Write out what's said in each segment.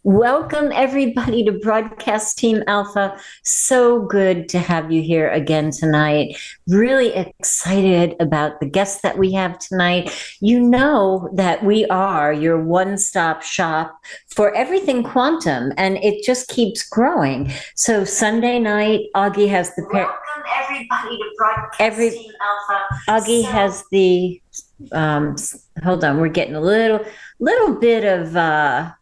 Welcome, everybody, to Broadcast Team Alpha. So good to have you here again tonight. Really excited about the guests that we have tonight. You know that we are your one-stop shop for everything quantum, and it just keeps growing. So Sunday night, Augie has the... Welcome, everybody, to Broadcast Team Alpha. Augie has the... hold on, we're getting a little bit of...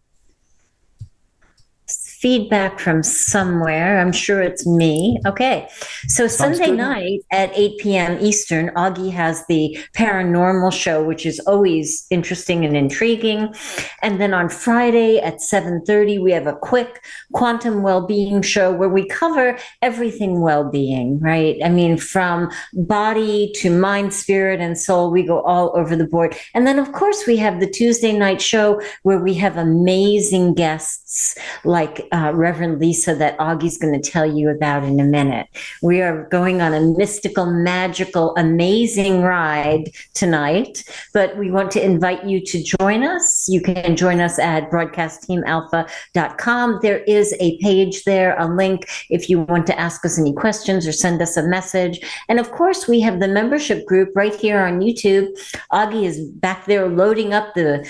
feedback from somewhere. I'm sure it's me. Okay. So Sunday night at 8 p.m. Eastern, Augie has the paranormal show, which is always interesting and intriguing. And then on Friday at 7:30, we have a quick quantum well-being show where we cover everything well-being, right? I mean, from body to mind, spirit, and soul, we go all over the board. And then, of course, we have the Tuesday night show where we have amazing guests like Reverend Lisa that Augie's going to tell you about in a minute. We are going on a mystical, magical, amazing ride tonight, but we want to invite you to join us. You can join us at broadcastteamalpha.com. There is a page there, a link if you want to ask us any questions or send us a message. And of course, we have the membership group right here on YouTube. Augie is back there loading up the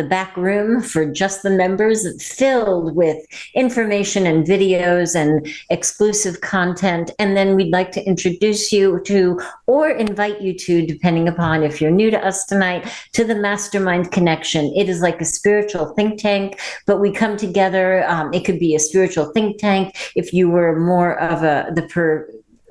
back room for just the members, filled with information and videos and exclusive content. And then we'd like to introduce you to, or invite you to, depending upon if you're new to us tonight, to the Mastermind Connection. It is like a spiritual think tank, but we come together. It could be a spiritual think tank if you were more of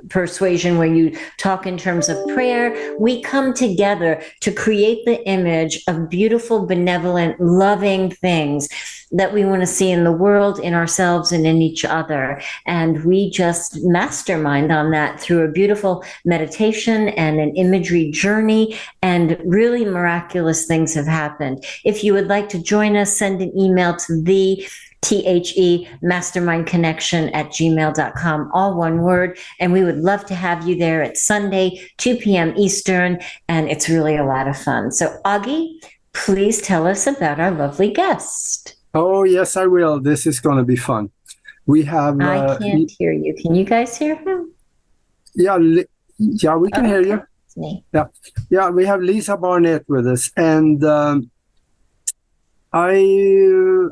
persuasion where you talk in terms of prayer. We come together to create the image of beautiful, benevolent, loving things that we want to see in the world, in ourselves, and in each other. And we just mastermind on that through a beautiful meditation and an imagery journey, and really miraculous things have happened. If you would like to join us, send an email to the mastermindconnection@gmail.com, all one word. And we would love to have you there at Sunday, 2 p.m. Eastern. And it's really a lot of fun. So Augie, please tell us about our lovely guest. Oh, yes, I will. This is going to be fun. We have... I can't hear you. Can you guys hear him? Yeah, we can hear you. It's me. Yeah, we have Lisa Barnett with us. And I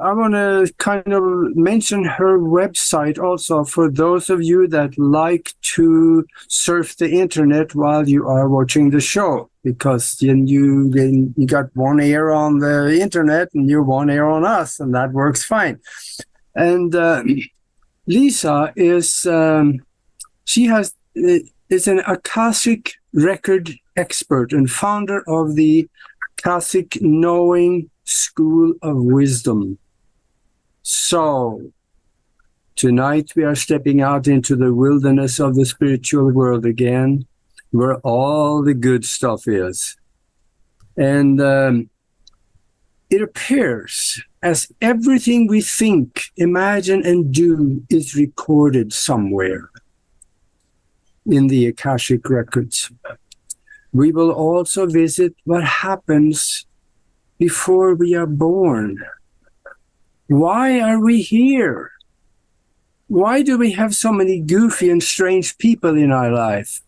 want to kind of mention her website also for those of you that like to surf the internet while you are watching the show, because then you got one ear on the internet and you one ear on us, and that works fine. And Lisa is is an Akashic record expert and founder of the Akashic Knowing School of Wisdom. So tonight we are stepping out into the wilderness of the spiritual world again, where all the good stuff is. And it appears as everything we think, imagine, and do is recorded somewhere in the Akashic Records. We will also visit what happens before we are born. Why are we here? Why do we have so many goofy and strange people in our life?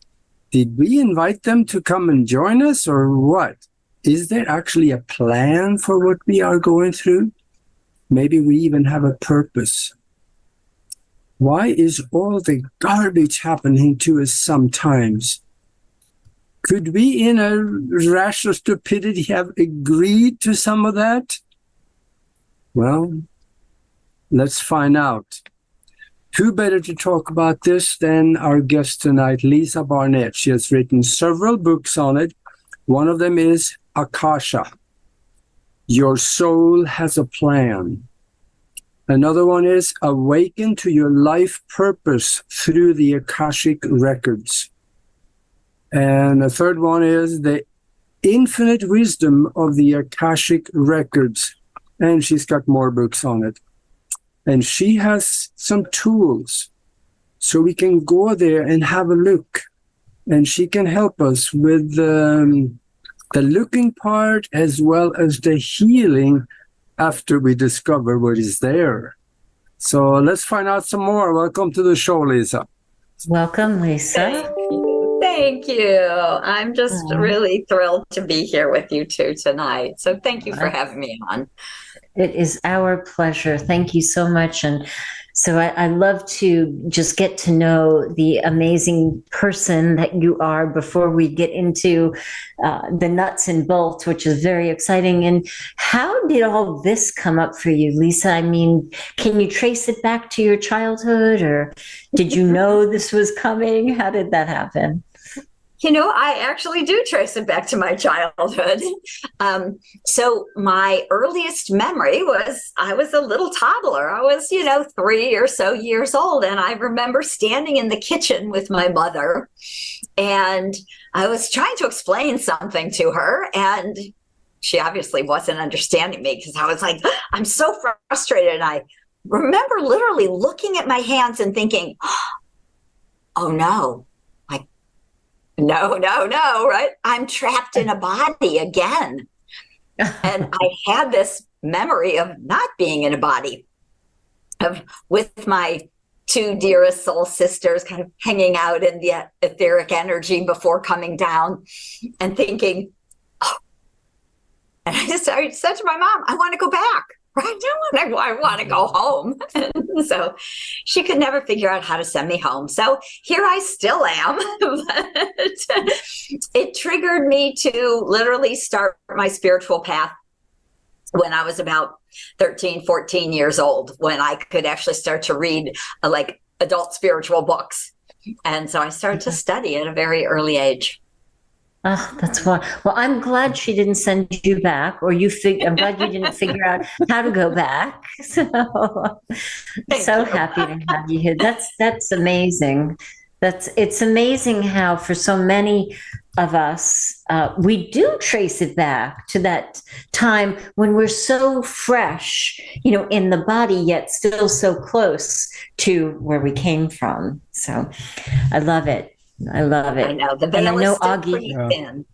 Did we invite them to come and join us, or what? Is there actually a plan for what we are going through? Maybe we even have a purpose. Why is all the garbage happening to us sometimes? Could we, in a rash of stupidity, have agreed to some of that? Well, let's find out. Who better to talk about this than our guest tonight, Lisa Barnett. She has written several books on it. One of them is Akasha, Your Soul Has a Plan. Another one is Awaken to Your Life Purpose Through the Akashic Records. And the third one is The Infinite Wisdom of the Akashic Records. And she's got more books on it. And she has some tools so we can go there and have a look. And she can help us with the looking part as well as the healing after we discover what is there. So let's find out some more. Welcome to the show, Lisa. Welcome, Lisa. Thank you. I'm just really thrilled to be here with you two tonight. So thank you for having me on. It is our pleasure. Thank you so much. And so I love to just get to know the amazing person that you are before we get into the nuts and bolts, which is very exciting. And how did all this come up for you, Lisa? I mean, can you trace it back to your childhood, or did you know this was coming? How did that happen? You know, I actually do trace it back to my childhood. So my earliest memory was I was a little toddler. I was, 3 or so years old. And I remember standing in the kitchen with my mother, and I was trying to explain something to her. And she obviously wasn't understanding me because I was like, I'm so frustrated. And I remember literally looking at my hands and thinking, oh no. No, right? I'm trapped in a body again. And I had this memory of not being in a body, with my two dearest soul sisters kind of hanging out in the etheric energy before coming down, and thinking, oh. And I said to my mom, I want to go back. Right? I want to go home. So she could never figure out how to send me home. So here I still am. But it triggered me to literally start my spiritual path when I was about 13, 14 years old, when I could actually start to read like adult spiritual books. And so I started to study at a very early age. Oh, that's why. Well, I'm glad she didn't send you back, or I'm glad you didn't figure out how to go back. So happy to have you here. That's amazing. It's amazing how for so many of us, we do trace it back to that time when we're so fresh, in the body, yet still so close to where we came from. So I love it. I love it. I know the veil is still pretty thin.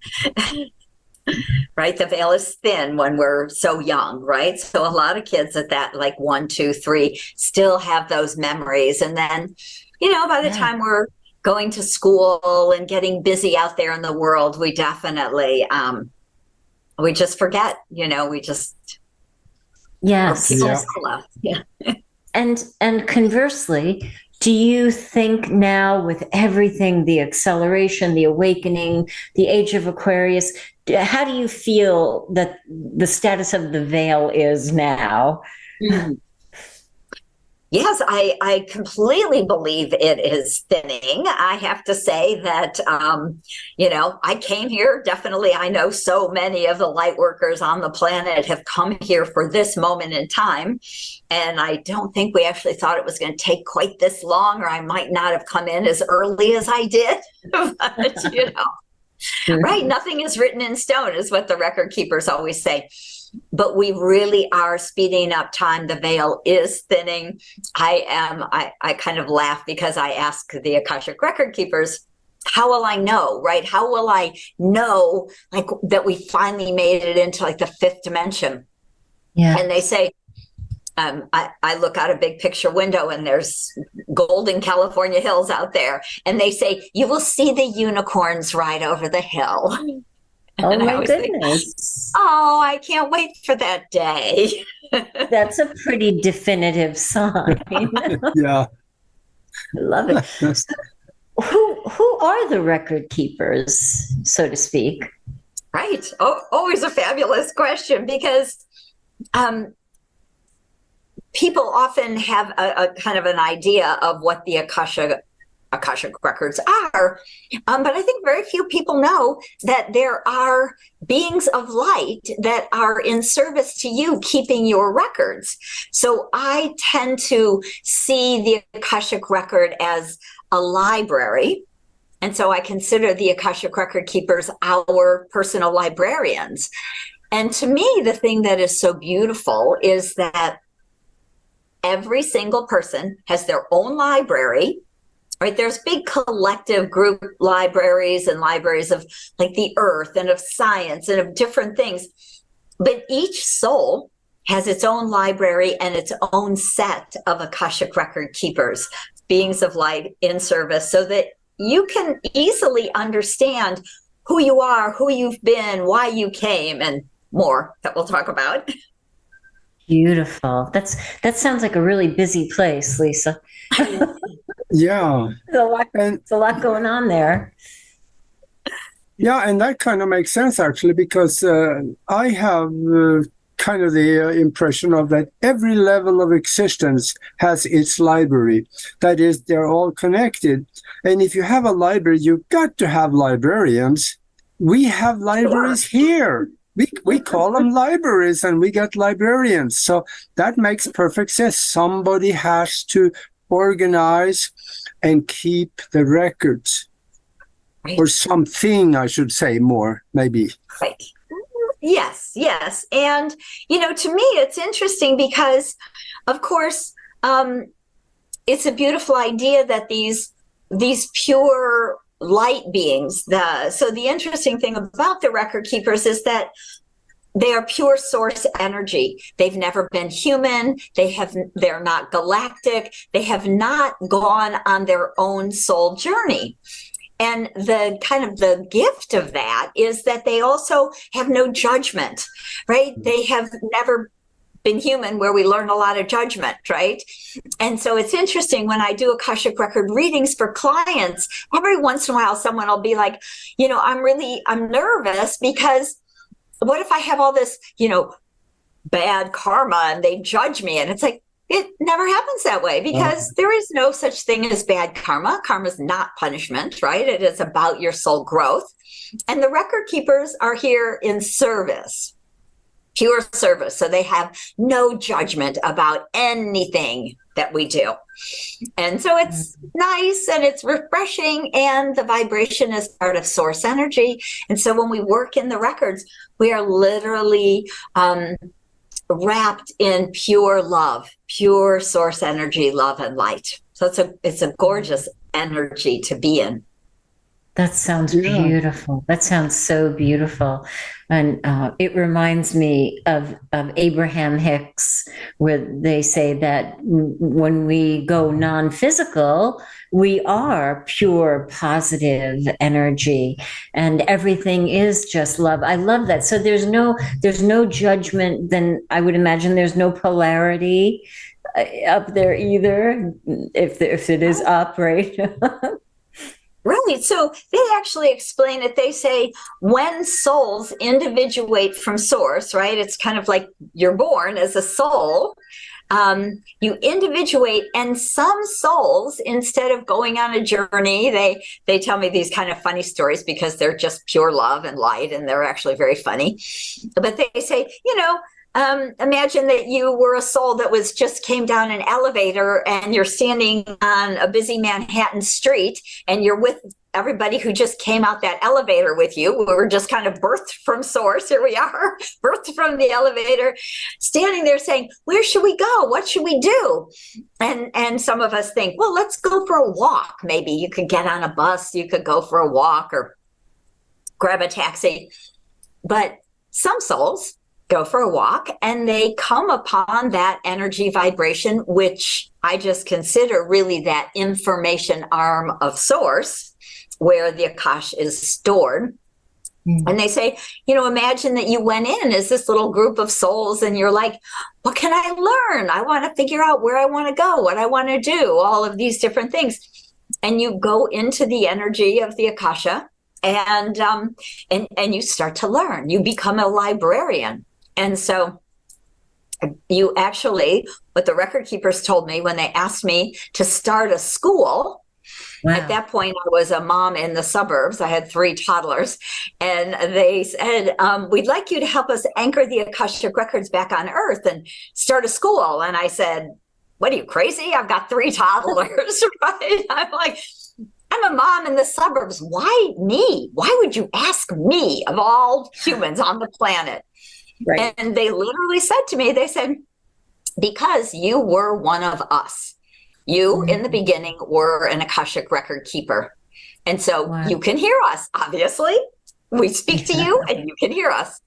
Right? The veil is thin when we're so young, right? So a lot of kids at that, like 1, 2, 3, still have those memories. And then, by the time we're going to school and getting busy out there in the world, we definitely, we just forget, we just, yes. Yeah. And conversely, do you think now, with everything, the acceleration, the awakening, the age of Aquarius, how do you feel that the status of the veil is now? Mm-hmm. Yes, I completely believe it is thinning. I have to say that, I came here. Definitely, I know so many of the light workers on the planet have come here for this moment in time. And I don't think we actually thought it was going to take quite this long, or I might not have come in as early as I did. But, right? Nothing is written in stone, is what the record keepers always say. But we really are speeding up time. The veil is thinning. I kind of laugh because I ask the Akashic Record keepers, how will I know, right? How will I know, like, that we finally made it into like the 5th dimension? Yeah. And they say, I look out a big picture window and there's golden California hills out there. And they say, you will see the unicorns ride over the hill. Oh, my goodness. Oh, I can't wait for that day. That's a pretty definitive sign. Yeah. I love it. So who are the record keepers, so to speak? Right. Oh, always a fabulous question, because people often have a kind of an idea of what the Akashic Records are. But I think very few people know that there are beings of light that are in service to you, keeping your records. So I tend to see the Akashic Record as a library. And so I consider the Akashic Record keepers our personal librarians. And to me, the thing that is so beautiful is that every single person has their own library. Right, there's big collective group libraries and libraries of like the earth and of science and of different things. But each soul has its own library and its own set of Akashic record keepers, beings of light in service, so that you can easily understand who you are, who you've been, why you came, and more that we'll talk about. Beautiful. That sounds like a really busy place, Lisa. Yeah. There's a lot going on there. Yeah, and that kind of makes sense, actually, because I have kind of the impression of that every level of existence has its library. That is, they're all connected. And if you have a library, you've got to have librarians. We have libraries here. We call them libraries, and we got librarians. So that makes perfect sense. Somebody has to organize and keep the records. Right. Or something, I should say, more, maybe. Right. Yes. And, to me, it's interesting because, of course, it's a beautiful idea that these pure light beings, so the interesting thing about the record keepers is that they are pure source energy. They've never been human. They're not galactic. They have not gone on their own soul journey. And the gift of that is that they also have no judgment, right? They have never been human, where we learn a lot of judgment, right? And so it's interesting when I do Akashic record readings for clients, every once in a while, someone will be like, I'm nervous because what if I have all this, bad karma and they judge me? And it's like, it never happens that way, because there is no such thing as bad karma. Karma is not punishment, right? It is about your soul growth. And the record keepers are here in service, pure service. So they have no judgment about anything that we do. And so it's nice and it's refreshing, and the vibration is part of source energy. And so when we work in the records, we are literally wrapped in pure love, pure source energy, love and light. So it's a gorgeous energy to be in. That sounds beautiful. That sounds so beautiful. And it reminds me of Abraham Hicks, where they say that when we go non-physical, we are pure positive energy, and everything is just love. I love that. So there's no judgment. Then I would imagine there's no polarity up there either, if it is up, right? Right. So they actually explain it. They say when souls individuate from source, right? It's kind of like you're born as a soul. You individuate, and some souls, instead of going on a journey, they tell me these kind of funny stories because they're just pure love and light, and they're actually very funny. But they say, imagine that you were a soul that just came down an elevator, and you're standing on a busy Manhattan street, and you're with everybody who just came out that elevator with you. We were just kind of birthed from source. Here we are, birthed from the elevator, standing there saying, where should we go? What should we do? And some of us think, well, let's go for a walk. Maybe you could get on a bus, you could go for a walk or grab a taxi. But some souls go for a walk, and they come upon that energy vibration, which I just consider really that information arm of source, where the Akash is stored. And they say, imagine that you went in as this little group of souls, and you're like, what can I learn? I want to figure out where I want to go, what I want to do, all of these different things. And you go into the energy of the Akasha, and you start to learn. You become a librarian. And so you actually, what the record keepers told me when they asked me to start a school, at that point, I was a mom in the suburbs. I had 3 toddlers, and they said, we'd like you to help us anchor the Akashic Records back on Earth and start a school. And I said, what are you, crazy? I've got 3 toddlers, right? I'm like, I'm a mom in the suburbs. Why me? Why would you ask me, of all humans on the planet? Right. And they literally said to me, they said, because you were one of us. You, in the beginning, were an Akashic record keeper. And so you can hear us, obviously. We speak to you and you can hear us.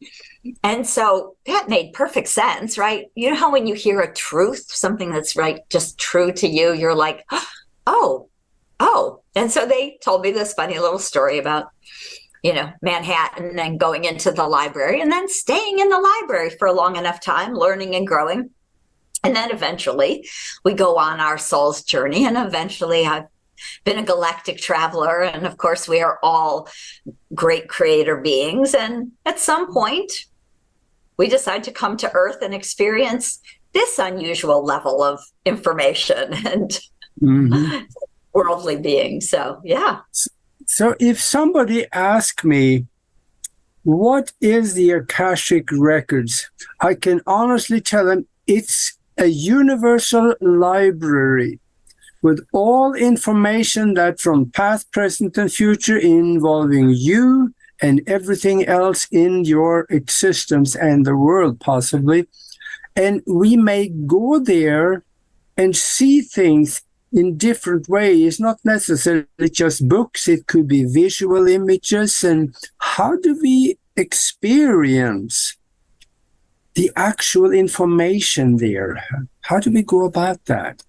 And so that made perfect sense, right? You know how when you hear a truth, something that's right, just true to you, you're like, oh. And so they told me this funny little story about, Manhattan and going into the library and then staying in the library for a long enough time, learning and growing. And then eventually we go on our soul's journey. And eventually I've been a galactic traveler. And of course, we are all great creator beings. And at some point, we decide to come to Earth and experience this unusual level of information and worldly being. So, yeah. So if somebody asks me, what is the Akashic Records? I can honestly tell them it's a universal library with all information that from past, present, and future involving you and everything else in your existence and the world, possibly. And we may go there and see things in different ways, not necessarily just books. It could be visual images. And how do we experience the actual information there? How do we go about that?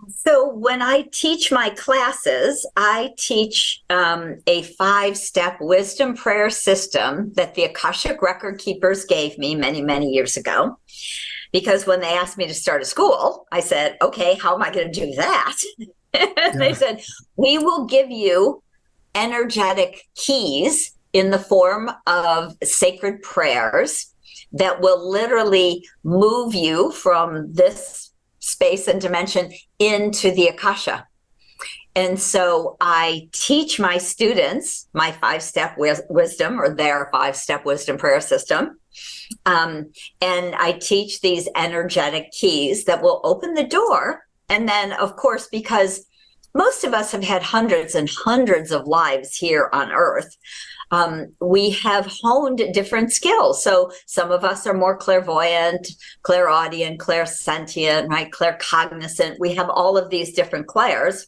So when I teach my classes, I teach a 5-step wisdom prayer system that the Akashic Record Keepers gave me many, many years ago. Because when they asked me to start a school, I said, okay, how am I going to do that? They said, we will give you energetic keys in the form of sacred prayers that will literally move you from this space and dimension into the Akasha. And so I teach my students my 5-step wisdom, or their 5-step wisdom prayer system. And I teach these energetic keys that will open the door. And then, of course, because most of us have had hundreds and hundreds of lives here on Earth, we have honed different skills. So some of us are more clairvoyant, clairaudient, clairsentient, right? Claircognizant. We have all of these different clairs.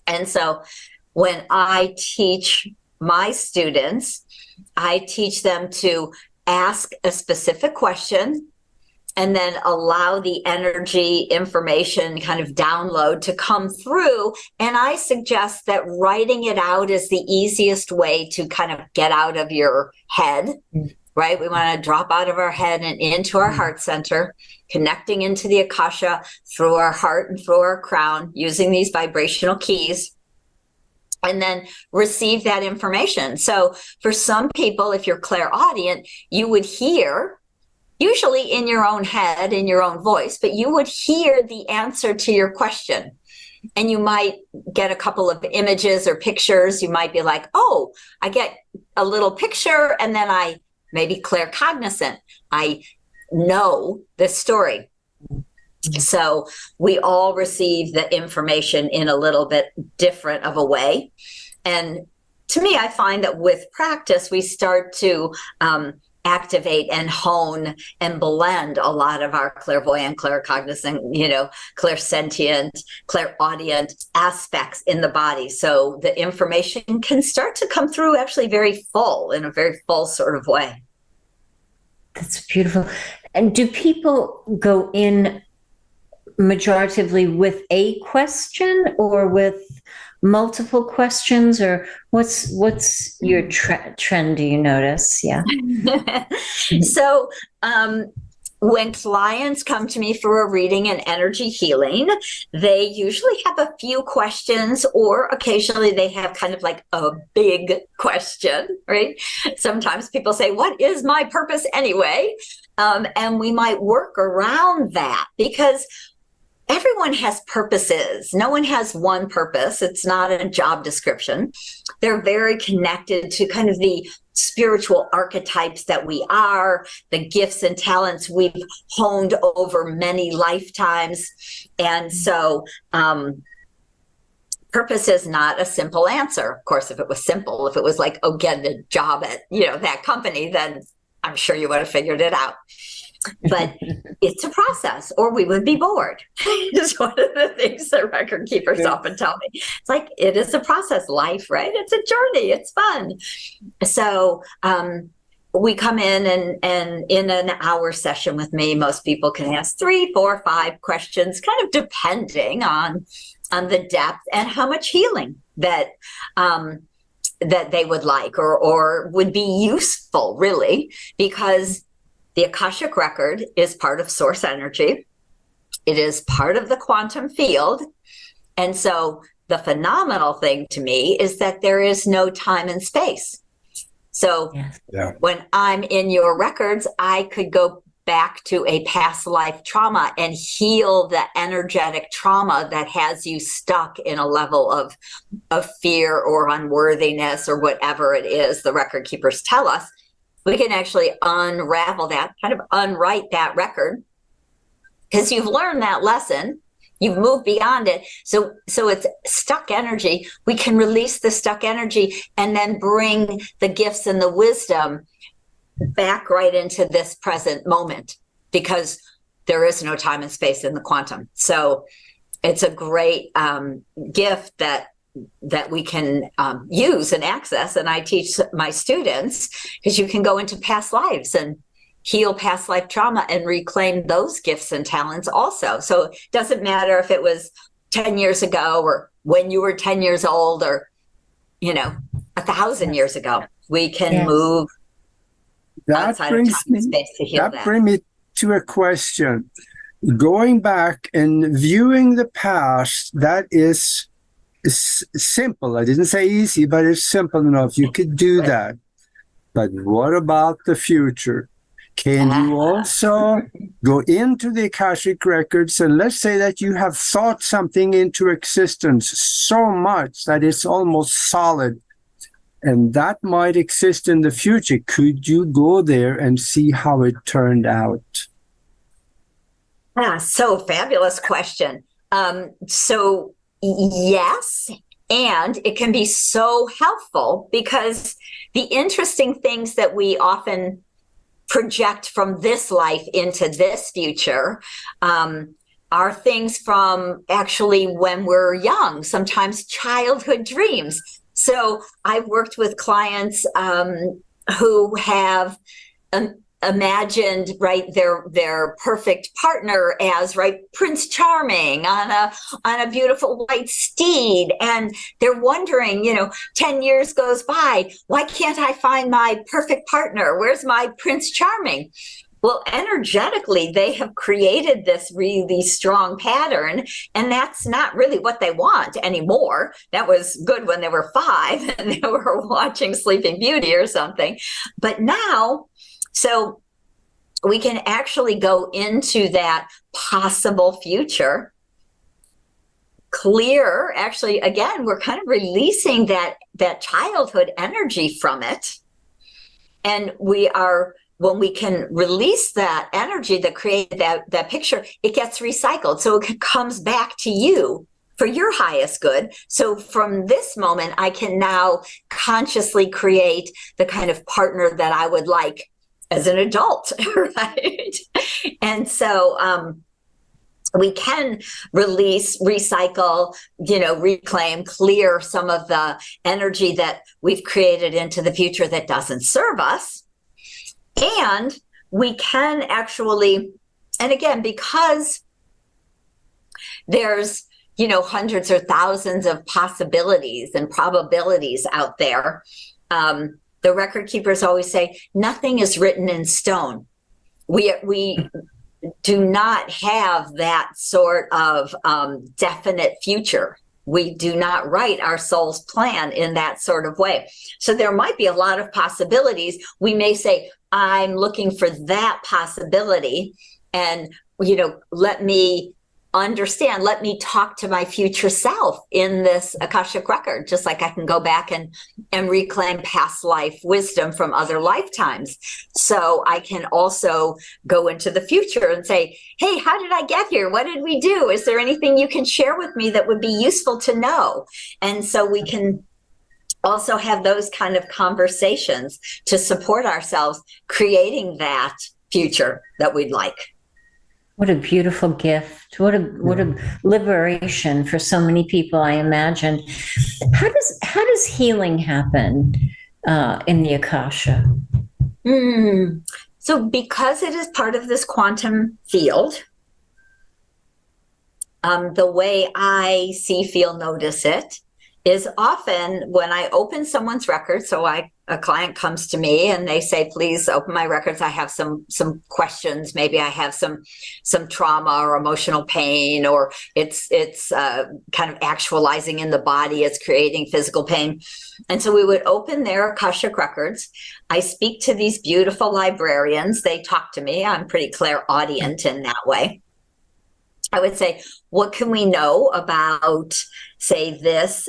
And so when I teach my students, I teach them to ask a specific question and then allow the energy information kind of download to come through. And I suggest that writing it out is the easiest way to kind of get out of your head, right? We want to drop out of our head and into our heart center, connecting into the Akasha through our heart and through our crown, using these vibrational keys, and then receive that information. So for some people, if you're clairaudient, you would hear, usually in your own head, in your own voice, but you would hear the answer to your question. And you might get a couple of images or pictures. You might be like, oh, I get a little picture, and then I maybe claircognizant. I know this story. So we all receive the information in a little bit different of a way. And to me, I find that with practice, we start to activate and hone and blend a lot of our clairvoyant, claircognizant, clairsentient, clairaudient aspects in the body. So the information can start to come through actually very full, in a very full sort of way. That's beautiful. And do people go in majoritively with a question or with multiple questions, or what's your trend, do you notice? Yeah. So when clients come to me for a reading and energy healing, they usually have a few questions, or occasionally they have kind of like a big question, right? Sometimes people say, what is my purpose anyway? And we might work around that, because everyone has purposes. No one has one purpose. It's not a job description. They're very connected to kind of the spiritual archetypes that we are, the gifts and talents we've honed over many lifetimes. And so purpose is not a simple answer. Of course, if it was simple, if it was like, oh, get a job at, that company, then I'm sure you would have figured it out. But it's a process, or we would be bored. It's one of the things that record keepers often tell me. It's like, it is a process, life, right? It's a journey. It's fun. So we come in and in an hour session with me, most people can ask 3, 4, 5 questions, kind of depending on the depth and how much healing that they would like or would be useful, really, because the Akashic record is part of source energy. It is part of the quantum field. And so the phenomenal thing to me is that there is no time and space. So when I'm in your records, I could go back to a past life trauma and heal the energetic trauma that has you stuck in a level of fear or unworthiness or whatever it is the record keepers tell us. We can actually unravel that, kind of unwrite that record, because you've learned that lesson. You've moved beyond it. So it's stuck energy. We can release the stuck energy and then bring the gifts and the wisdom back right into this present moment, because there is no time and space in the quantum. So it's a great gift that we can use and access. And I teach my students, because you can go into past lives and heal past life trauma and reclaim those gifts and talents also. So it doesn't matter if it was 10 years ago or when you were 10 years old or, 1,000 years ago. We can move outside of time and space to heal that. That brings me to a question. Going back and viewing the past, that is simple. I didn't say easy, but it's simple enough. You could do that. But what about the future? Can you also go into the Akashic Records and let's say that you have thought something into existence so much that it's almost solid, and that might exist in the future. Could you go there and see how it turned out? So fabulous question. So yes, and it can be so helpful, because the interesting things that we often project from this life into this future are things from actually when we're young, sometimes childhood dreams. So I've worked with clients who have imagined, right, their perfect partner as, right, Prince Charming on a beautiful white steed, and they're wondering, 10 years goes by, why can't I find my perfect partner? Where's my Prince Charming? Well, energetically, they have created this really strong pattern, and that's not really what they want anymore. That was good when they were 5 and they were watching Sleeping Beauty or something. But now, so we can actually go into that possible future clear. Actually, again, we're kind of releasing that childhood energy from it. And when we can release that energy that created that picture, it gets recycled. So it comes back to you for your highest good. So from this moment, I can now consciously create the kind of partner that I would like as an adult, right? And so we can release, recycle, reclaim, clear some of the energy that we've created into the future that doesn't serve us. And we can actually, and again, because there's, hundreds or thousands of possibilities and probabilities out there, the record keepers always say, nothing is written in stone. We do not have that sort of definite future. We do not write our soul's plan in that sort of way. So there might be a lot of possibilities. We may say, I'm looking for that possibility, and, let me understand, let me talk to my future self in this Akashic record, just like I can go back and reclaim past life wisdom from other lifetimes. So I can also go into the future and say, hey, how did I get here? What did we do? Is there anything you can share with me that would be useful to know? And so we can also have those kind of conversations to support ourselves, creating that future that we'd like. What a beautiful gift. What a liberation for so many people, I imagine. How does healing happen in the Akasha? So because it is part of this quantum field, the way I see, feel, notice it is often when I open someone's record. So a client comes to me and they say, please open my records. I have some questions. Maybe I have some trauma or emotional pain, or it's kind of actualizing in the body. It's creating physical pain. And so we would open their Akashic records. I speak to these beautiful librarians. They talk to me. I'm pretty clairaudient in that way. I would say, what can we know about, say, this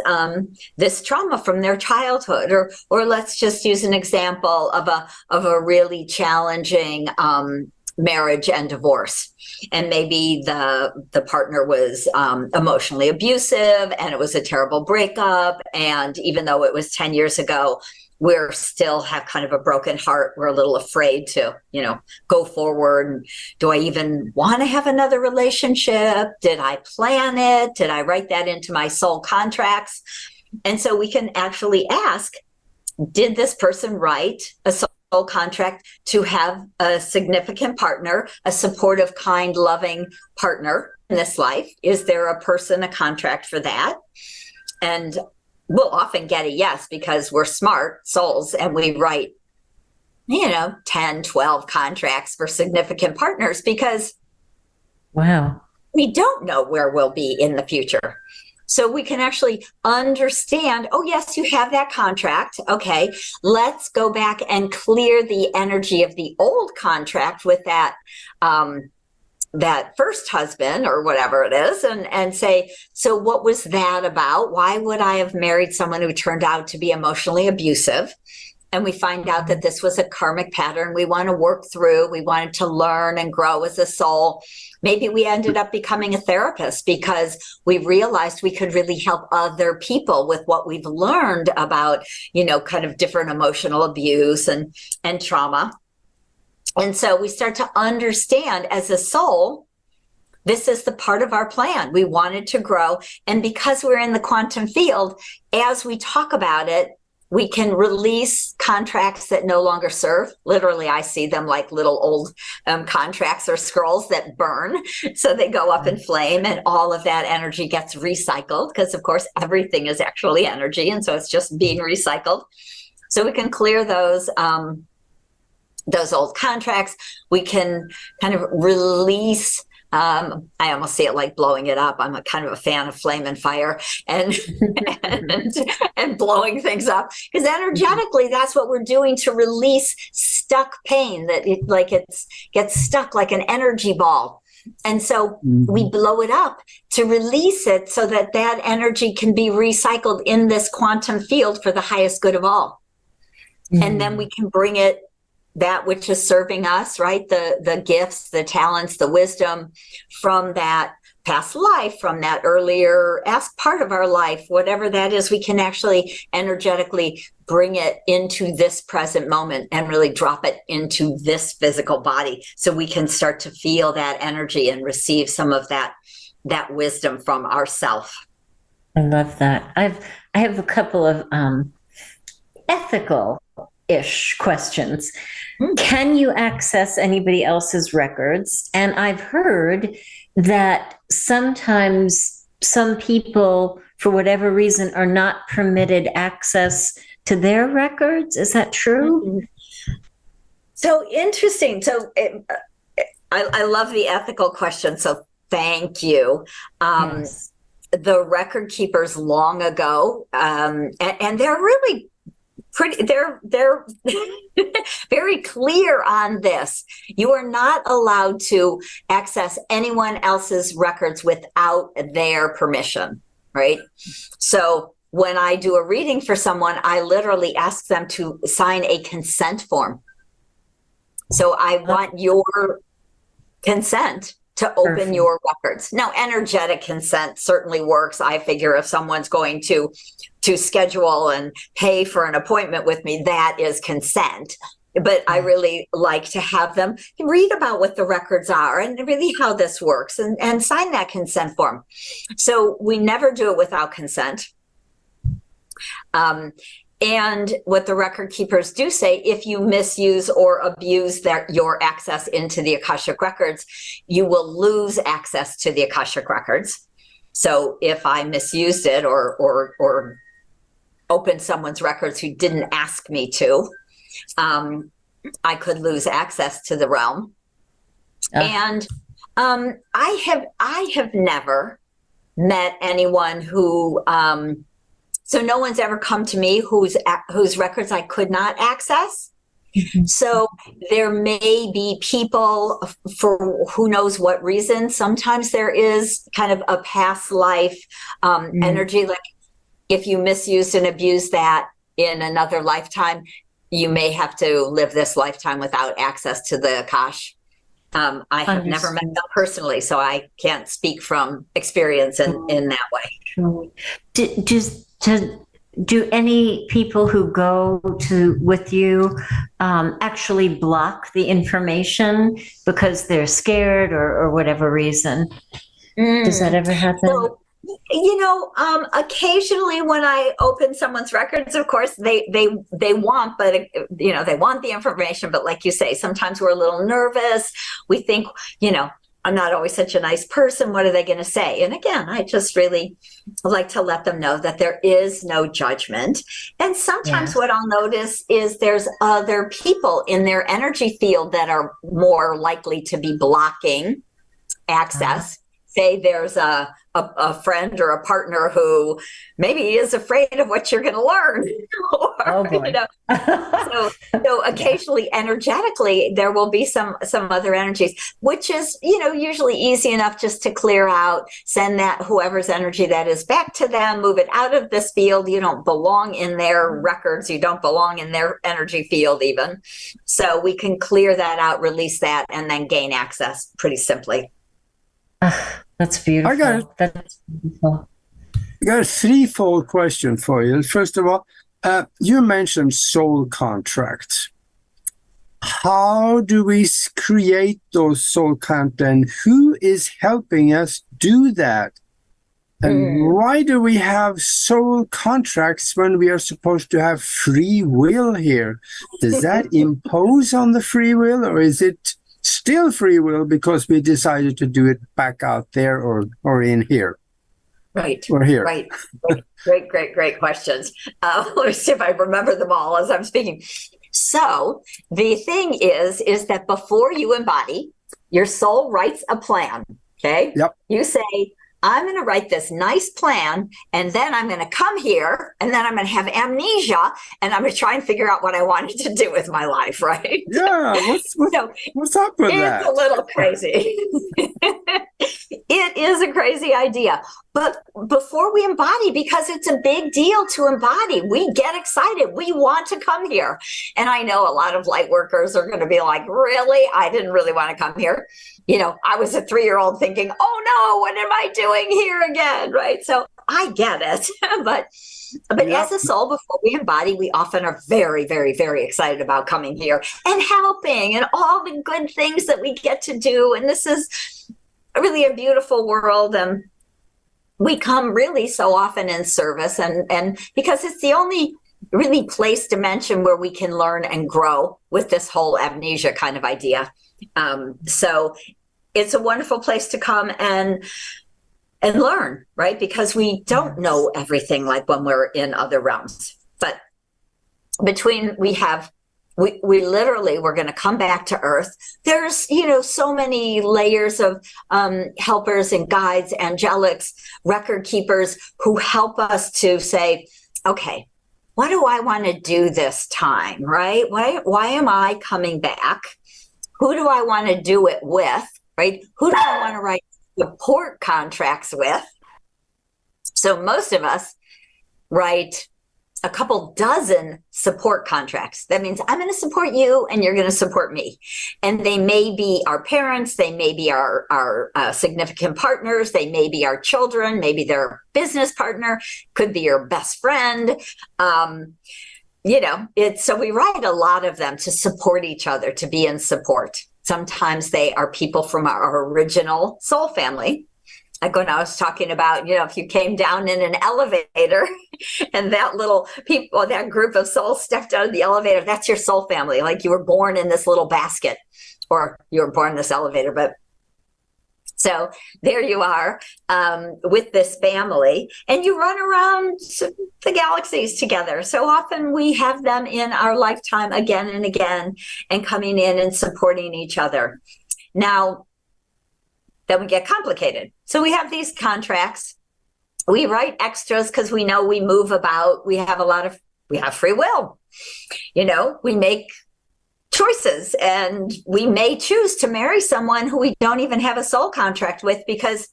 trauma from their childhood, or let's just use an example of a really challenging marriage and divorce, and maybe the partner was emotionally abusive, and it was a terrible breakup, and even though it was 10 years ago, we're still have kind of a broken heart. We're a little afraid to, go forward. Do I even want to have another relationship? Did I plan it? Did I write that into my soul contracts? And so we can actually ask, did this person write a soul contract to have a significant partner, a supportive, kind, loving partner in this life? Is there a contract for that? And we'll often get a yes, because we're smart souls and we write, 10, 12 contracts for significant partners, because we don't know where we'll be in the future. So we can actually understand, oh, yes, you have that contract. Okay, let's go back and clear the energy of the old contract with that first husband or whatever it is, and say, so what was that about? Why would I have married someone who turned out to be emotionally abusive? And we find out that this was a karmic pattern we want to work through. We wanted to learn and grow as a soul. Maybe we ended up becoming a therapist because we realized we could really help other people with what we've learned about, kind of different emotional abuse and trauma. And so we start to understand as a soul, this is the part of our plan. We wanted to grow. And because we're in the quantum field, as we talk about it, we can release contracts that no longer serve. Literally, I see them like little old contracts or scrolls that burn. So they go up in flame, and all of that energy gets recycled, because, of course, everything is actually energy. And so it's just being recycled. So we can clear those old contracts. We can kind of release, I almost see it like blowing it up. I'm a kind of a fan of flame and fire and blowing things up, because energetically that's what we're doing to release stuck pain, that it gets stuck like an energy ball. And so we blow it up to release it so that energy can be recycled in this quantum field for the highest good of all. And then we can bring it, that which is serving us, right? The gifts, the talents, the wisdom from that past life, from that earlier part of our life, whatever that is, we can actually energetically bring it into this present moment and really drop it into this physical body, so we can start to feel that energy and receive some of that wisdom from ourself. I love that. I have a couple of ethical-ish questions. Can you access anybody else's records? And I've heard that sometimes some people, for whatever reason, are not permitted access to their records. Is that true? So interesting. So I love the ethical question. So thank you. Yes. The record keepers long ago, and they're really they're very clear on this. You are not allowed to access anyone else's records without their permission, right? So when I do a reading for someone, I literally ask them to sign a consent form. So I want your consent to open your records. Now, energetic consent certainly works. I figure if someone's going to schedule and pay for an appointment with me, that is consent. but I really like to have them read about what the records are and really how this works, and sign that consent form. So we never do it without consent. And what the record keepers do say, if you misuse or abuse your access into the Akashic Records, you will lose access to the Akashic Records. So if I misused it or opened someone's records who didn't ask me to, I could lose access to the realm. And I have never met anyone who so no one's ever come to me whose records I could not access. Mm-hmm. So there may be people, for who knows what reason. Sometimes there is kind of a past life energy, like if you misused and abused that in another lifetime, you may have to live this lifetime without access to the Akash. I have never met them personally, so I can't speak from experience in that way. Do any people who go with you actually block the information because they're scared or whatever reason? Does that ever happen? So, occasionally when I open someone's records, of course they want, but they want the information. But like you say, sometimes we're a little nervous. We think, I'm not always such a nice person. What are they going to say? And again, I just really like to let them know that there is no judgment. And sometimes what I'll notice is there's other people in their energy field that are more likely to be blocking access. Say there's a friend or a partner who maybe is afraid of what you're going to learn. So occasionally energetically, there will be some other energies, which is, usually easy enough just to clear out, send that whoever's energy that is back to them, move it out of this field. You don't belong in their records. You don't belong in their energy field even. So we can clear that out, release that, and then gain access pretty simply. That's beautiful. That's beautiful. I got a threefold question for you. First of all, you mentioned soul contracts. How do we create those soul contracts, and who is helping us do that? And why do we have soul contracts when we are supposed to have free will here? Does that impose on the free will, or is it still free will because we decided to do it back out there or in here? Right. Or here. Right. Great questions. Let me see if I remember them all as I'm speaking. So the thing is that before you embody, your soul writes a plan. Okay. Yep. You say, I'm going to write this nice plan, and then I'm going to come here, and then I'm going to have amnesia, and I'm going to try and figure out what I wanted to do with my life, right? Yeah, what's up with that? It's a little crazy. It is a crazy idea. But before we embody, because it's a big deal to embody, we get excited. We want to come here. And I know a lot of light workers are going to be like, really? I didn't really want to come here. I was a 3-year-old thinking, oh no, what am I doing here again? Right. So I get it. But as a soul, before we embody, we often are very, very, very excited about coming here and helping and all the good things that we get to do. And this is really a beautiful world. And we come really so often in service, and because it's the only really place, dimension where we can learn and grow with this whole amnesia kind of idea. So it's a wonderful place to come and learn, right? Because we don't know everything like when we're in other realms. But we literally, we're going to come back to Earth. There's, so many layers of helpers and guides, angelics, record keepers who help us to say, okay, what do I want to do this time, right? Why am I coming back? Who do I want to do it with, right? Who do I want to write support contracts with? So most of us write a couple dozen support contracts. That means I'm going to support you and you're going to support me. And they may be our parents. They may be our significant partners. They may be our children. Maybe their business partner. Could be your best friend. so we write a lot of them to support each other, to be in support. Sometimes they are people from our original soul family. Like when I was talking about, if you came down in an elevator and that group of souls stepped out of the elevator, that's your soul family. Like you were born in this little basket, or you were born in this elevator. But so there you are with this family, and you run around the galaxies together. So often we have them in our lifetime again and again, and coming in and supporting each other. Now, then we get complicated. So we have these contracts. We write extras because we know we move about. We have free will. We make choices, and we may choose to marry someone who we don't even have a soul contract with because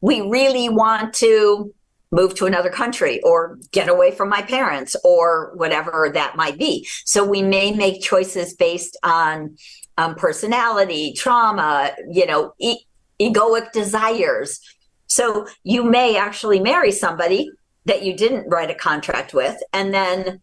we really want to move to another country or get away from my parents or whatever that might be. So we may make choices based on personality, trauma, egoic desires. So you may actually marry somebody that you didn't write a contract with, and then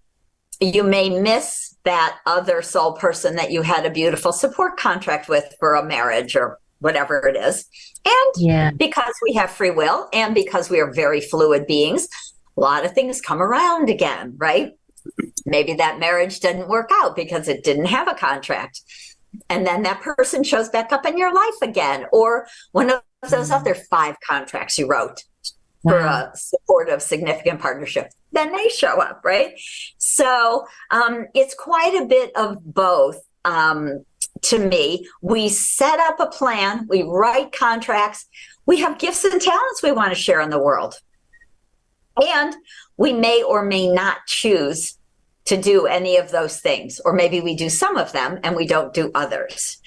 you may miss that other soul person that you had a beautiful support contract with for a marriage or whatever it is. And because we have free will and because we are very fluid beings, a lot of things come around again, right? Maybe that marriage didn't work out because it didn't have a contract. And then that person shows back up in your life again, or one of those other 5 contracts you wrote for a supportive, significant partnership. Then they show up, right? So it's quite a bit of both. To me, we set up a plan, we write contracts, we have gifts and talents we want to share in the world. And we may or may not choose to do any of those things, or maybe we do some of them and we don't do others.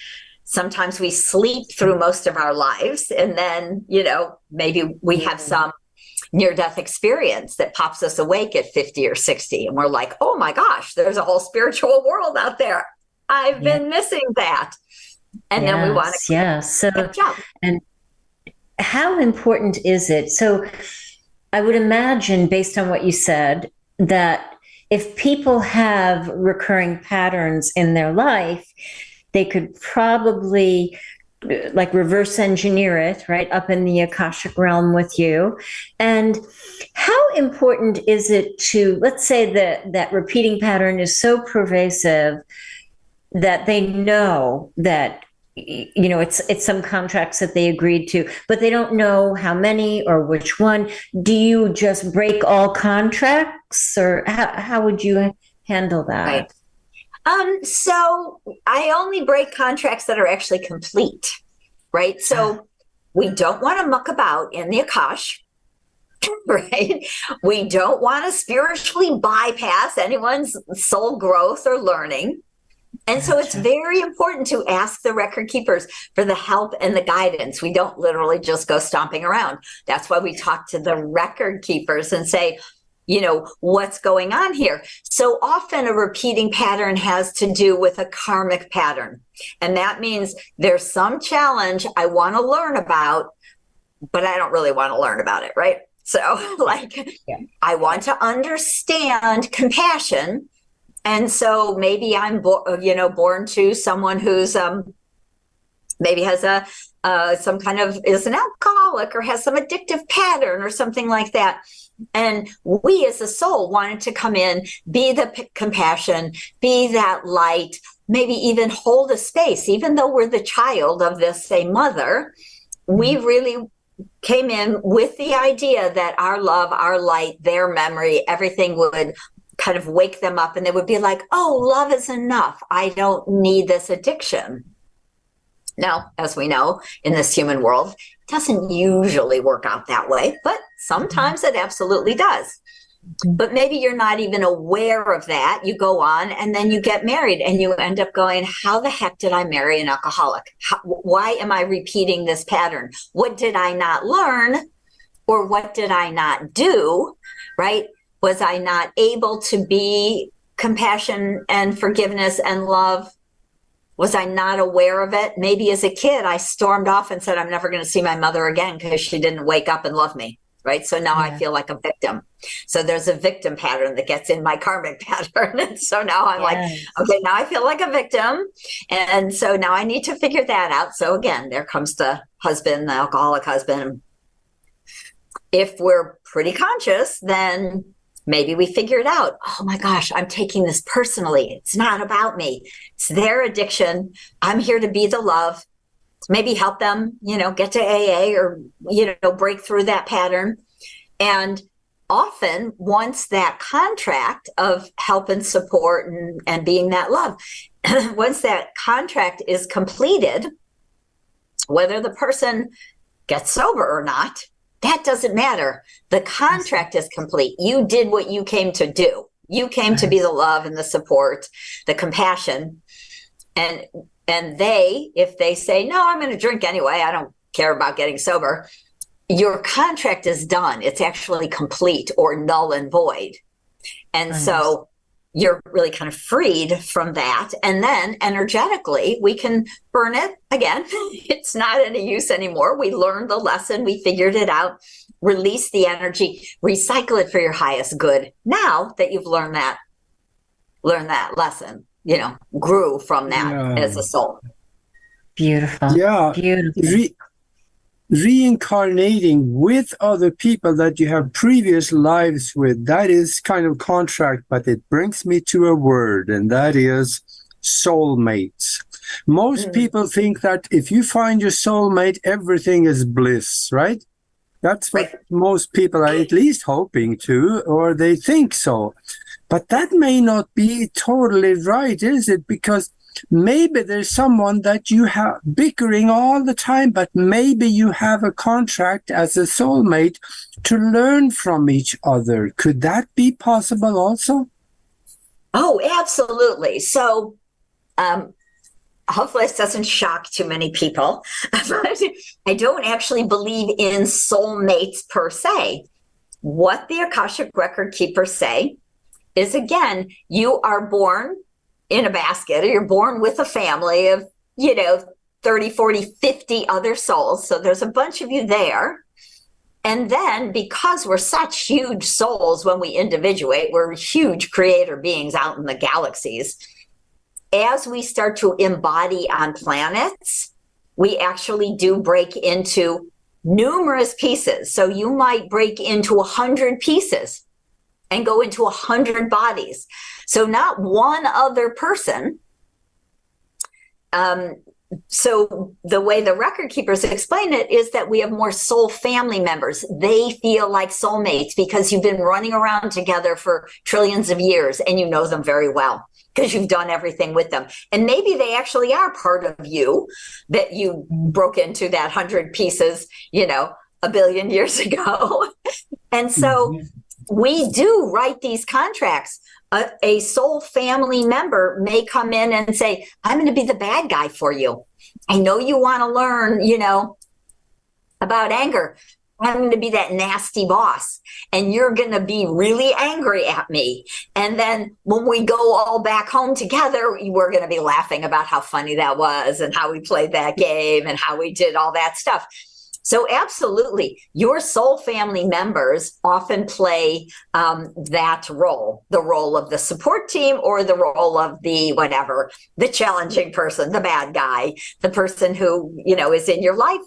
Sometimes we sleep through most of our lives, and then, maybe we have some near-death experience that pops us awake at 50 or 60, and we're like, oh my gosh, there's a whole spiritual world out there. I've been missing that. And then we want to jump. And how important is it? So I would imagine, based on what you said, that if people have recurring patterns in their life, they could probably like reverse engineer it, right, up in the Akashic realm with you. And how important is it to, let's say that repeating pattern is so pervasive that they know that, it's some contracts that they agreed to, but they don't know how many or which one. Do you just break all contracts, or how would you handle that? Right. So I only break contracts that are actually complete, right? So we don't want to muck about in the Akash, right? We don't want to spiritually bypass anyone's soul growth or learning. And so it's very important to ask the record keepers for the help and the guidance. We don't literally just go stomping around. That's why we talk to the record keepers and say, what's going on here? So often a repeating pattern has to do with a karmic pattern. And that means there's some challenge I want to learn about, but I don't really want to learn about it, right? So I want to understand compassion. And so maybe I'm, born to someone who's maybe has some kind of is an alcoholic or has some addictive pattern or something like that. And we as a soul wanted to come in, be the compassion, be that light, maybe even hold a space, even though we're the child of this, say, mother. We really came in with the idea that our love, our light, their memory, everything would kind of wake them up, and they would be like, oh, love is enough. I don't need this addiction. Now, as we know, in this human world, it doesn't usually work out that way, but sometimes it absolutely does. But maybe you're not even aware of that. You go on and then you get married and you end up going, how the heck did I marry an alcoholic? Why am I repeating this pattern? What did I not learn, or what did I not do, right? Was I not able to be compassion and forgiveness and love? Was I not aware of it? Maybe as a kid, I stormed off and said, I'm never going to see my mother again because she didn't wake up and love me, right? So now I feel like a victim. So there's a victim pattern that gets in my karmic pattern. And so now I'm like, okay, now I feel like a victim. And so now I need to figure that out. So again, there comes the husband, the alcoholic husband. If we're pretty conscious, then maybe we figure it out. Oh my gosh, I'm taking this personally. It's not about me. It's their addiction. I'm here to be the love. Maybe help them, get to AA or, break through that pattern. And often once that contract of help and support and being that love, once that contract is completed, whether the person gets sober or not, that doesn't matter. The contract is complete. You did what you came to do. You came to be the love and the support, the compassion. And they, if they say, no, I'm going to drink anyway, I don't care about getting sober, your contract is done. It's actually complete or null and void. And so you're really kind of freed from that. And then energetically, we can burn it again. It's not any use anymore. We learned the lesson. We figured it out. Release the energy. Recycle it for your highest good. Now that you've learned that lesson, grew from that as a soul. Beautiful. Yeah. Beautiful. Reincarnating with other people that you have previous lives with, that is kind of contract, but it brings me to a word, and that is soulmates. Most people think that if you find your soulmate, everything is bliss, right? That's what most people are at least hoping to, or they think so. But that may not be totally right, is it? Because maybe there's someone that you have bickering all the time, but maybe you have a contract as a soulmate to learn from each other. Could that be possible also? Oh, absolutely. So hopefully this doesn't shock too many people, but I don't actually believe in soulmates per se. What the Akashic Record Keepers say is, again, you are born in a basket, or you're born with a family of, 30, 40, 50 other souls. So there's a bunch of you there. And then because we're such huge souls when we individuate, we're huge creator beings out in the galaxies. As we start to embody on planets, we actually do break into numerous pieces. So you might break into 100 pieces and go into 100 bodies. So not one other person. So the way the record keepers explain it is that we have more soul family members. They feel like soulmates because you've been running around together for trillions of years and you know them very well because you've done everything with them. And maybe they actually are part of you that you broke into that 100 pieces, a billion years ago. And so we do write these contracts. A soul family member may come in and say, I'm going to be the bad guy for you. I know you want to learn, about anger. I'm going to be that nasty boss, and you're going to be really angry at me. And then when we go all back home together, we're going to be laughing about how funny that was and how we played that game and how we did all that stuff. So absolutely, your soul family members often play that role, the role of the support team or the role of the whatever, the challenging person, the bad guy, the person who, is in your life.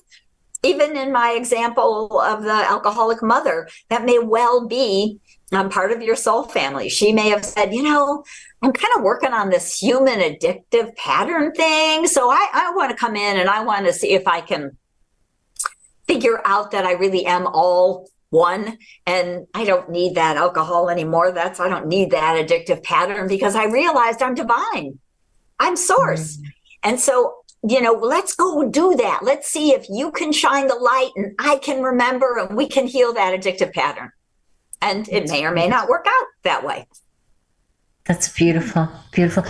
Even in my example of the alcoholic mother, that may well be part of your soul family. She may have said, I'm kind of working on this human addictive pattern thing. So I want to come in and I want to see if I can figure out that I really am all one and I don't need that alcohol anymore. I don't need that addictive pattern because I realized I'm divine. I'm source. And so, let's go do that. Let's see if you can shine the light and I can remember and we can heal that addictive pattern. And it may or may not work out that way. That's beautiful. Beautiful.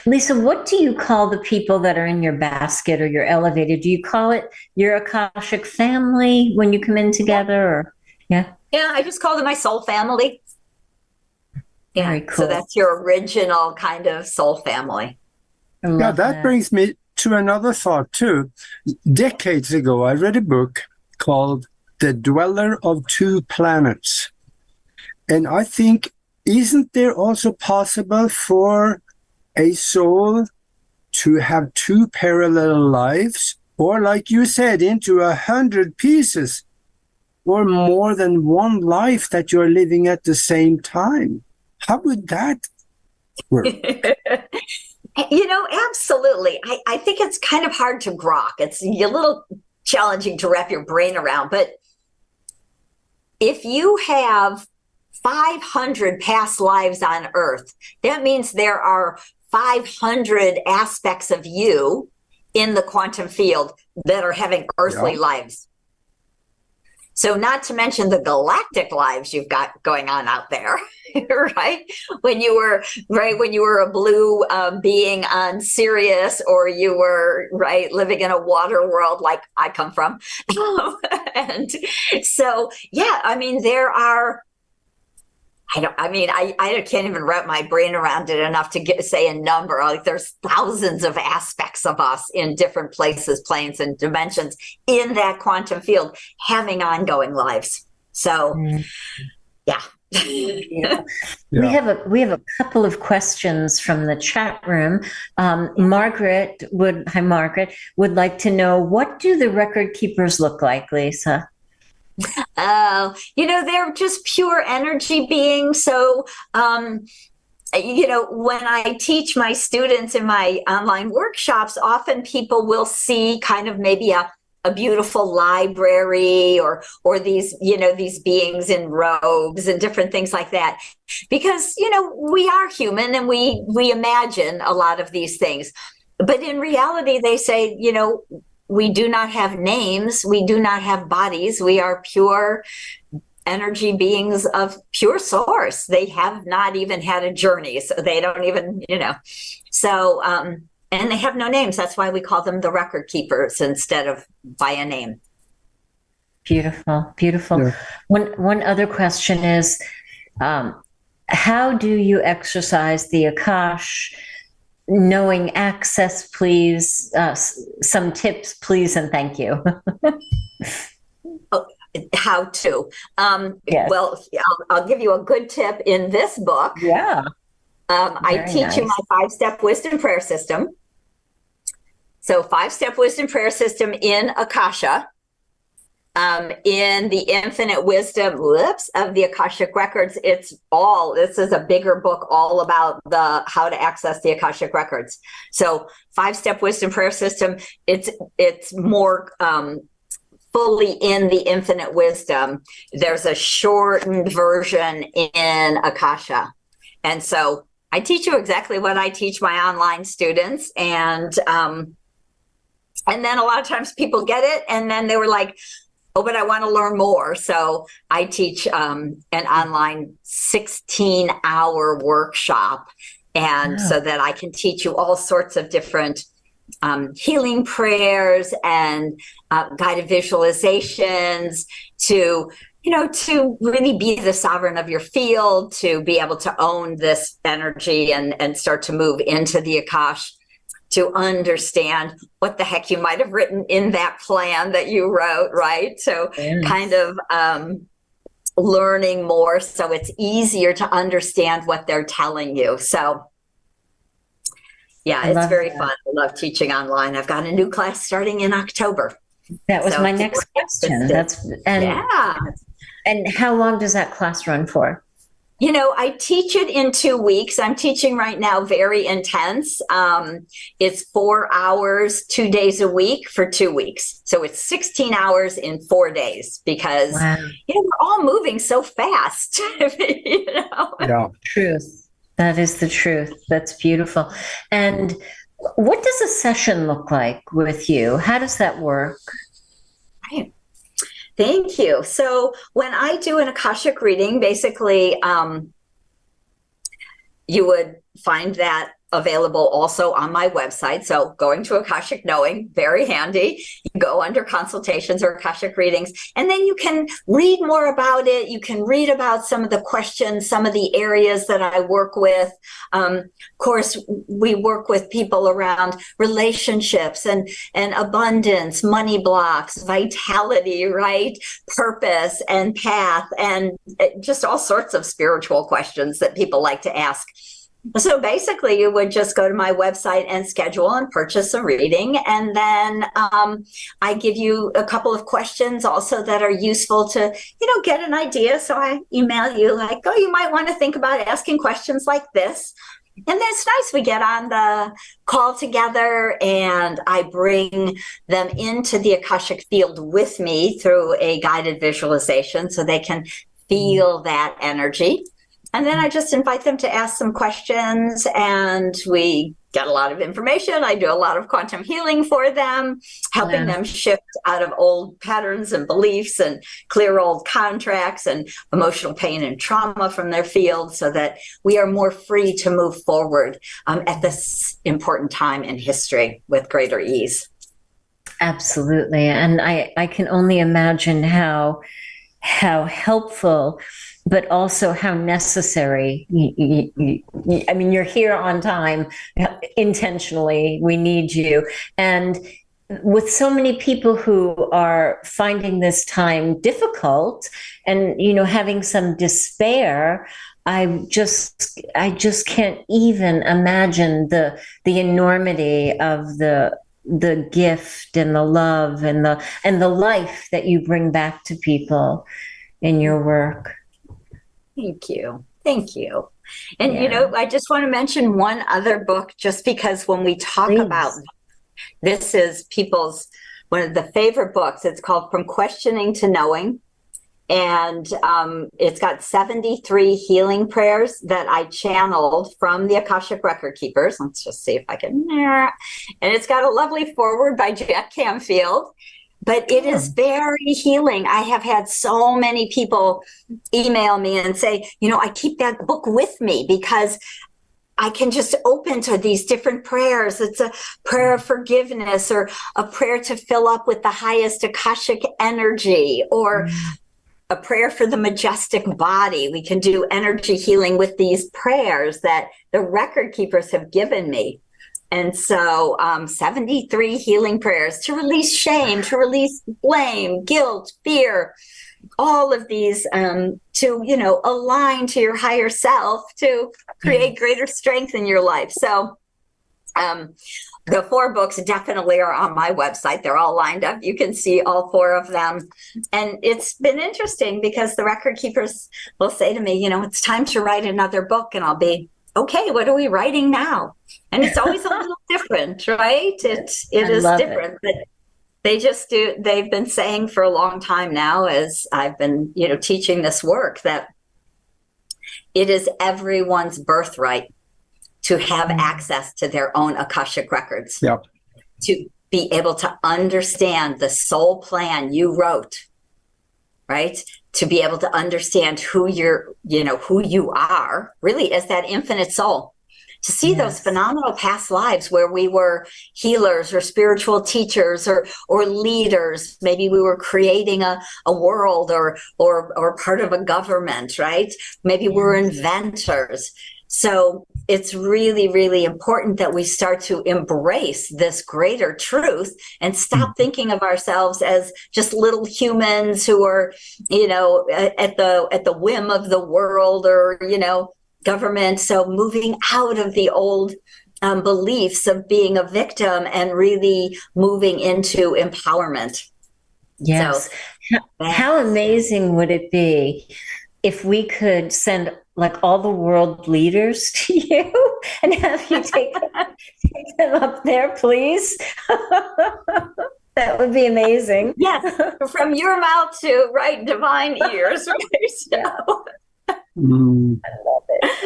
Lisa, what do you call the people that are in your basket or your elevator? Do you call it your Akashic family when you come in together? Or Yeah, I just call them my soul family. Yeah, very cool. So that's your original kind of soul family. Yeah, that brings me to another thought too. Decades ago, I read a book called the dweller of two planets. And I think, isn't there also possible for a soul to have two parallel lives? Or like you said, into 100 pieces, or more than one life that you're living at the same time? How would that work? Absolutely. I think it's kind of hard to grok. It's a little challenging to wrap your brain around. But if you have 500 past lives on Earth, that means there are 500 aspects of you in the quantum field that are having earthly lives. So not to mention the galactic lives you've got going on out there, right? When you were a blue being on Sirius, or you were living in a water world like I come from. And so, there are, I can't even wrap my brain around it enough to say a number. Like, there's thousands of aspects of us in different places, planes, and dimensions in that quantum field having ongoing lives. So, yeah. We have a couple of questions from the chat room. Margaret would like to know, what do the record keepers look like, Lisa? They're just pure energy beings. So, when I teach my students in my online workshops, often people will see kind of maybe a beautiful library or these, these beings in robes and different things like that. Because, we are human and we imagine a lot of these things. But in reality, they say, we do not have names. We do not have bodies. We are pure energy beings of pure source. They have not even had a journey. So they don't even, So, and they have no names. That's why we call them the record keepers instead of by a name. Beautiful, beautiful. Yeah. One other question is, how do you exercise the Akash knowing access, please? Some tips, please, and thank you. How to? Yes. Well, I'll give you a good tip in this book. Yeah. I teach you my 5-step wisdom prayer system. So 5-step wisdom prayer system in Akasha, in the infinite wisdom of the Akashic Records. This is a bigger book all about how to access the Akashic Records. So 5-step wisdom prayer system, it's more fully in the infinite wisdom. There's a shortened version in Akasha. And so I teach you exactly what I teach my online students. And then a lot of times people get it, and then they were like, oh, but I want to learn more. So I teach an online 16-hour workshop, and so that I can teach you all sorts of different healing prayers and guided visualizations to really be the sovereign of your field, to be able to own this energy and start to move into the Akash, to understand what the heck you might have written in that plan that you wrote, right? So kind of learning more so it's easier to understand what they're telling you. So yeah, it's very fun. I love teaching online. I've got a new class starting in October. That was my next question. And how long does that class run for? I teach it in 2 weeks. I'm teaching right now very intense. It's 4 hours, 2 days a week for 2 weeks. So it's 16 hours in 4 days because, we're all moving so fast. Yeah. Truth. That is the truth. That's beautiful. And what does a session look like with you? How does that work? Right. Thank you. So when I do an Akashic reading, basically, you would find that available also on my website. So going to Akashic Knowing, very handy. You go under consultations or Akashic readings, and then you can read more about it. You can read about some of the questions, some of the areas that I work with. Of course, we work with people around relationships and abundance, money blocks, vitality, right? Purpose and path, and just all sorts of spiritual questions that people like to ask. So basically, you would just go to my website and schedule and purchase a reading. And then I give you a couple of questions also that are useful to, get an idea. So I email you like, oh, you might want to think about asking questions like this. And then it's nice. We get on the call together and I bring them into the Akashic field with me through a guided visualization so they can feel that energy. And then I just invite them to ask some questions and we get a lot of information. I do a lot of quantum healing for them, helping them shift out of old patterns and beliefs and clear old contracts and emotional pain and trauma from their field so that we are more free to move forward at this important time in history with greater ease. Absolutely. And I can only imagine how helpful, but also how necessary. I mean, you're here on time, intentionally. We need you. And with so many people who are finding this time difficult and, having some despair, I just can't even imagine the enormity of the gift and the love and the life that you bring back to people in your work. Thank you. Thank you. And, I just want to mention one other book, just because when we talk about, this is people's, one of the favorite books. It's called From Questioning to Knowing. And it's got 73 healing prayers that I channeled from the Akashic Record Keepers. Let's just see if I can. And it's got a lovely foreword by Jack Canfield. But it is very healing. I have had so many people email me and say, I keep that book with me because I can just open to these different prayers. It's a prayer of forgiveness or a prayer to fill up with the highest Akashic energy or a prayer for the majestic body. We can do energy healing with these prayers that the record keepers have given me. And so 73 healing prayers to release shame, to release blame, guilt, fear, all of these to, align to your higher self, to create greater strength in your life. So the 4 books definitely are on my website. They're all lined up. You can see all 4 of them. And it's been interesting because the record keepers will say to me, it's time to write another book. And I'll be, okay, what are we writing now? And it's always a little different, right? It is different. But they've been saying for a long time now, as I've been, teaching this work, that it is everyone's birthright to have access to their own Akashic records. Yep. To be able to understand the soul plan you wrote, right? To be able to understand who you are, really, as that infinite soul. To see those phenomenal past lives where we were healers or spiritual teachers or leaders. Maybe we were creating a world or part of a government, right? Maybe we were inventors. So it's really, really important that we start to embrace this greater truth and stop thinking of ourselves as just little humans who are, at the whim of the world or, government. So moving out of the old beliefs of being a victim and really moving into empowerment. Yes. So, how amazing would it be if we could send all the world leaders to you and have you take them up there, please? That would be amazing. Yes, from your mouth to divine ears. I love it.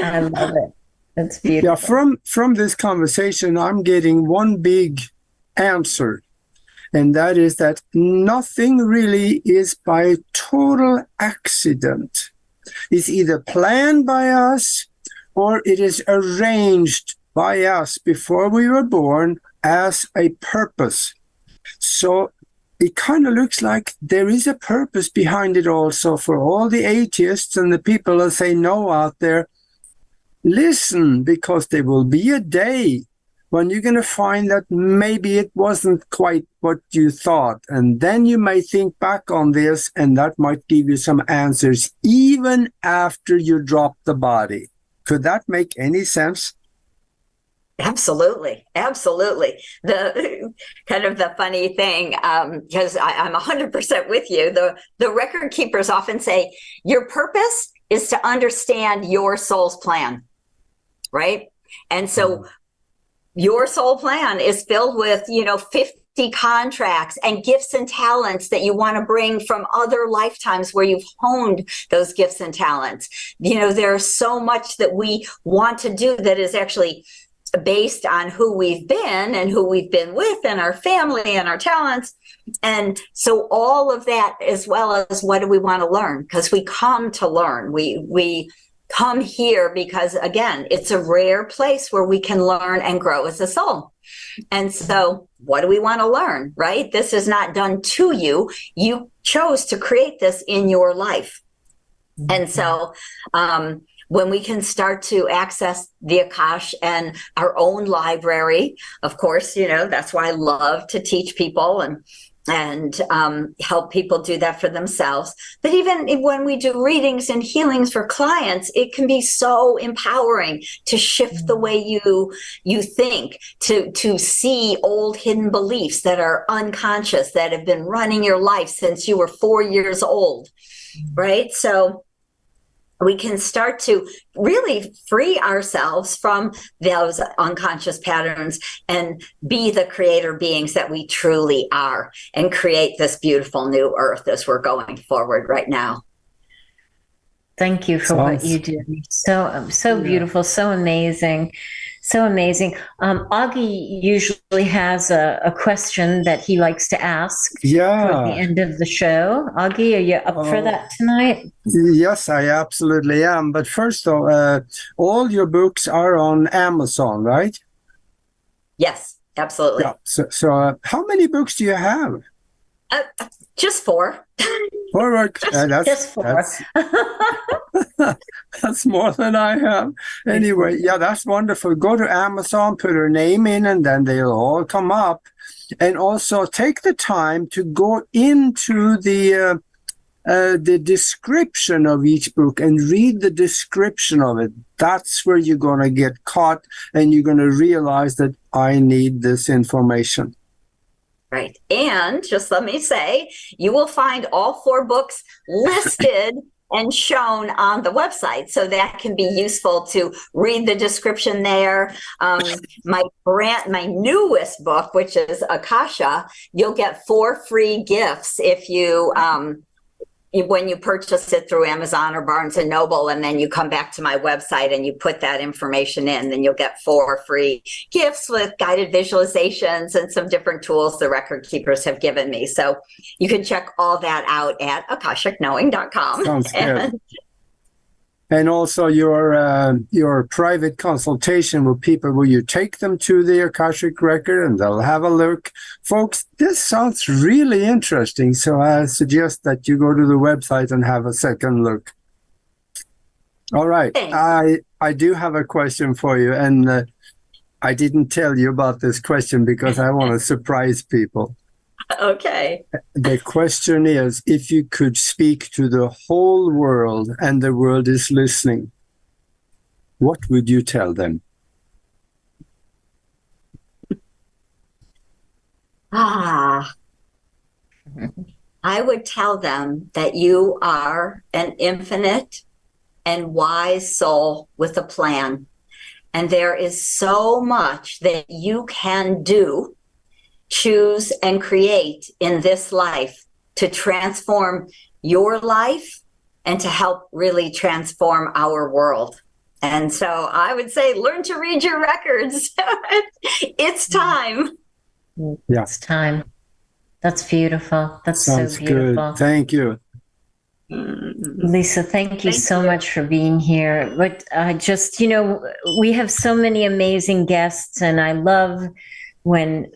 I love it. That's beautiful. Yeah, from this conversation, I'm getting one big answer, and that is that nothing really is by total accident. It's either planned by us or it is arranged by us before we were born as a purpose. So it kind of looks like there is a purpose behind it also for all the atheists and the people that say no out there. Listen, because there will be a day when you're going to find that maybe it wasn't quite what you thought. And then you may think back on this, and that might give you some answers even after you drop the body. Could that make any sense? Absolutely. Absolutely. The kind of the funny thing, because I'm 100% with you, the record keepers often say, your purpose is to understand your soul's plan, right? And so your soul plan is filled with, 50 contracts and gifts and talents that you want to bring from other lifetimes where you've honed those gifts and talents. There's so much that we want to do that is actually based on who we've been and who we've been with and our family and our talents. And so all of that, as well as what do we want to learn? Because we come to learn. We come here because, again, it's a rare place where we can learn and grow as a soul. And so what do we want to learn, right? This is not done to you. You chose to create this in your life. And so when we can start to access the Akash and our own library, of course, that's why I love to teach people and help people do that for themselves. But even when we do readings and healings for clients, it can be so empowering to shift the way you think, to see old hidden beliefs that are unconscious, that have been running your life since you were 4 years old, right? So we can start to really free ourselves from those unconscious patterns and be the creator beings that we truly are and create this beautiful new earth as we're going forward right now. Thank you for what you do. So beautiful, so amazing. So amazing. Augie usually has a question that he likes to ask for the end of the show. Augie, are you up for that tonight? Yes, I absolutely am. But first, though, all your books are on Amazon, right? Yes, absolutely. Yeah. So how many books do you have? Just 4. Just 4. That's more than I have. Anyway, that's wonderful. Go to Amazon, put her name in, and then they'll all come up. And also take the time to go into the description of each book and read the description of it. That's where you're going to get caught, and you're going to realize that I need this information. Right. And just let me say, you will find all 4 books listed and shown on the website. So that can be useful to read the description there. My newest book, which is Akasha, you'll get 4 free gifts if you when you purchase it through Amazon or Barnes & Noble, and then you come back to my website and you put that information in, then you'll get 4 free gifts with guided visualizations and some different tools the record keepers have given me. So you can check all that out at akashicknowing.com. Sounds good. And also your private consultation with people, will you take them to the Akashic Record and they'll have a look? Folks, this sounds really interesting, so I suggest that you go to the website and have a second look. All right. I do have a question for you, and I didn't tell you about this question because I want to surprise people. Okay. The question is, if you could speak to the whole world and the world is listening, what would you tell them? I would tell them that you are an infinite and wise soul with a plan. And there is so much that you can do, choose, and create in this life to transform your life and to help really transform our world. And so I would say, learn to read your records. It's time. Yeah. It's time. That's beautiful. That's Sounds so beautiful. Good. Thank you. Lisa, thank you so much for being here. But just, we have so many amazing guests, and I love when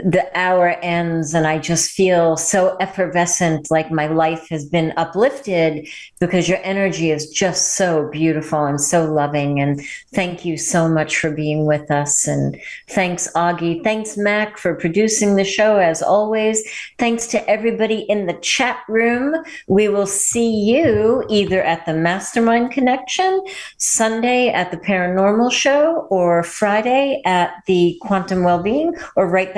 the hour ends and I just feel so effervescent, like my life has been uplifted, because your energy is just so beautiful and so loving. And thank you so much for being with us. And thanks, Augie. Thanks, Mac, for producing the show as always. Thanks to everybody in the chat room. We will see you either at the Mastermind Connection, Sunday at the Paranormal Show, or Friday at the Quantum Wellbeing, or right back